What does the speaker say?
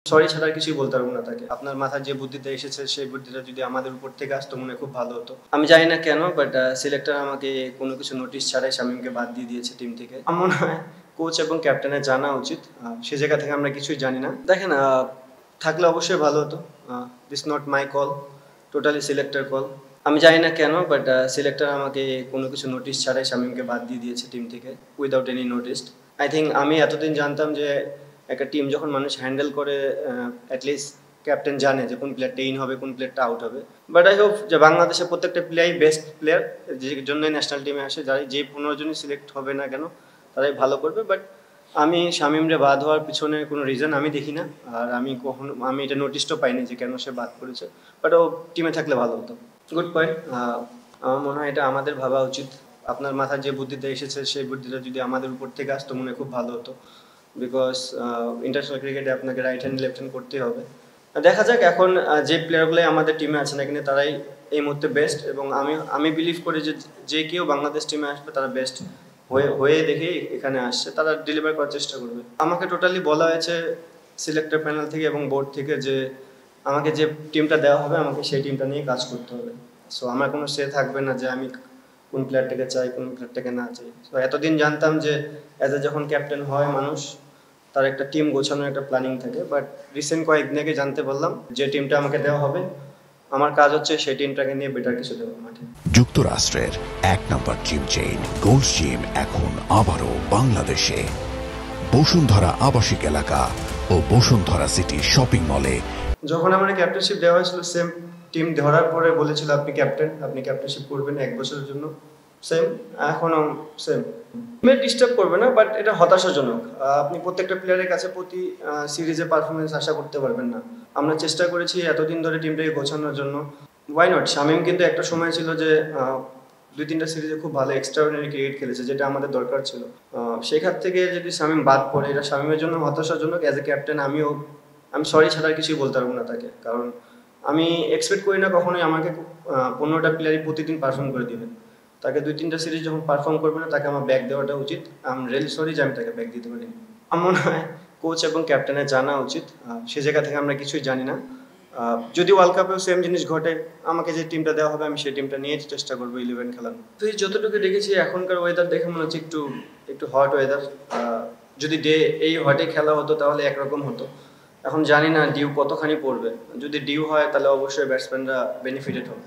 Sorry ছাড়া আর কিছুই বলতে পারবো না তাকে। আপনার মাথায় যে বুদ্ধিটা এসেছে সেই বুদ্ধিটা যদি আমাদের উপর থেকে আসতো মনে হয় খুব ভালো হতো। আমি জানি না কেন, বাট সিলেক্টর আমাকে কোনো কিছু নোটিশ ছাড়াই শামীমকে বাদ দিয়ে দিয়েছে টিম থেকে। আমার মনে হয় কোচ এবং ক্যাপ্টেনের জানা উচিত, সে জায়গা থেকে আমরা কিছুই জানি না। দেখেন, থাকলে অবশ্যই ভালো হতো। This not my call, totally selector call. আমি জানি না কেন, বাট সিলেক্টর আমাকে কোনো কিছু নোটিশ ছাড়াই শামীমকে বাদ দিয়ে দিয়েছে টিম থেকে, without any notice. I think আমি এতদিন জানতাম যে একটা টিম যখন মানুষ হ্যান্ডেল করে, অ্যাটলিস্ট ক্যাপ্টেন জানে যে কোন প্লেয়ারটা ইন হবে, কোন প্লেয়ারটা আউট হবে। বাট আই হোপ যে বাংলাদেশের প্রত্যেকটা প্লেয়ারই বেস্ট প্লেয়ার, যে জন্য ন্যাশনাল টিমে আসে, যারা যে 15 জনই সিলেক্ট হবে না কেন তারাই ভালো করবে। বাট আমি শামীমরে বাদ হওয়ার পিছনে কোনো রিজন আমি দেখি না, আর আমি এটা নোটিশও পাইনি যে কেন সে বাদ করেছে। বাট ও টিমে থাকলে ভালো হতো। Good point. আমার মনে হয় এটা আমাদের ভাবা উচিত। আপনার মাথায় যে বুদ্ধিটা এসেছে সেই বুদ্ধিটা যদি আমাদের উপর থেকে আসতো মনে হয় খুব ভালো হতো। বিকজ ইন্টারন্যাশনাল ক্রিকেটে আপনাকে রাইট হ্যান্ড লেফট হ্যান্ড করতেই হবে। দেখা যাক এখন যে প্লেয়ারগুলোই আমাদের টিমে আছে না কিন্তু তারাই এই মুহূর্তে বেস্ট, এবং আমি বিলিভ করি যে যে কেউ বাংলাদেশ টিমে আসবে তারা বেস্ট হয়ে দেখেই এখানে আসছে, তারা ডেলিভার করার চেষ্টা করবে। আমাকে টোটালি বলা হয়েছে সিলেক্টর প্যানেল থেকে এবং বোর্ড থেকে যে আমাকে যে টিমটা দেওয়া হবে আমাকে সেই টিমটা নিয়ে কাজ করতে হবে। সো আমার কোনো সে থাকবে না যে আমি কোন প্লেয়ারটাকে চাই কোন প্লেয়ারটাকে না চাই। তো এতদিন জানতাম যে যখন ক্যাপ্টেন হয় মানুষ, তার একটা টিম গোছানোর একটা প্ল্যানিং থাকে। বাট রিসেন্ট কয়েকদিন আগে জানতে পারলাম যে টিমটা আমাকে দেওয়া হবে, আমার কাজ হচ্ছে সেই টিমটাকে নিয়ে বেটার কিছু দেওয়া মাঠে। যুক্তরাষ্ট্রের 1 নম্বর জিম চেইন গোল্ডস জিম এখন আবারও বাংলাদেশে বসুন্ধরা আবাসিক এলাকা ও বসুন্ধরা সিটি শপিং মলে। যখন আমার ক্যাপ্টেনশিপ দেওয়া হয়েছিল, সেম টিম ধরার পরে বলেছিল আপনি ক্যাপ্টেনশিপ করবেন 1 বছরের জন্য। সেম, এখনও সেম। টিমে ডিস্টার্ব করবে না, বাট এটা হতাশাজনক। আপনি প্রত্যেকটা প্লেয়ারের কাছে প্রতি সিরিজে পারফরমেন্স আশা করতে পারবেন না। আমরা চেষ্টা করেছি এতদিন ধরে টিমটাকে গোছানোর জন্য। Why not? শামীম কিন্তু একটা সময় ছিল যে 2-3টা সিরিজে খুব ভালো এক্সট্রাঅর্ডিনারি ক্রিকেট খেলেছে, যেটা আমাদের দরকার ছিল। সেখান থেকে যদি শামীম বাদ পড়ে, এটা শামীমের জন্য হতাশাজনক। অ্যাজ এ ক্যাপ্টেন আমি সরি ছাড়া আর কিছুই বলতে পারবো না তাকে, কারণ আমি এক্সপেক্ট করি না কখনোই আমাকে 15টা প্লেয়ারই প্রতিদিন পারফর্ম করে দিবে। তাকে 2-3টা সিরিজ যখন পারফর্ম করবে না তাকে আমার ব্যাক দেওয়াটা উচিত। আই এম রিয়েলি সরি যে আমি তাকে ব্যাক দিতে পারিনি। আমার মনে হয় কোচ এবং ক্যাপ্টেনের জানা উচিত, সে জায়গা থেকে আমরা কিছুই জানি না। যদি ওয়ার্ল্ড কাপেও সেম জিনিস ঘটে, আমাকে যে টিমটা দেওয়া হবে আমি সেই টিমটা নিয়ে চেষ্টা করবো 11 খেলানো। তো এই যতটুকু দেখেছি এখনকার ওয়েদার দেখে মনে হচ্ছে একটু হট ওয়েদার। যদি এই হটে খেলা হতো তাহলে একরকম হতো। এখন জানি না ডিউ কতখানি পড়বে। যদি ডিউ হয় তাহলে অবশ্যই ব্যাটসম্যানরা বেনিফিটেড হবে।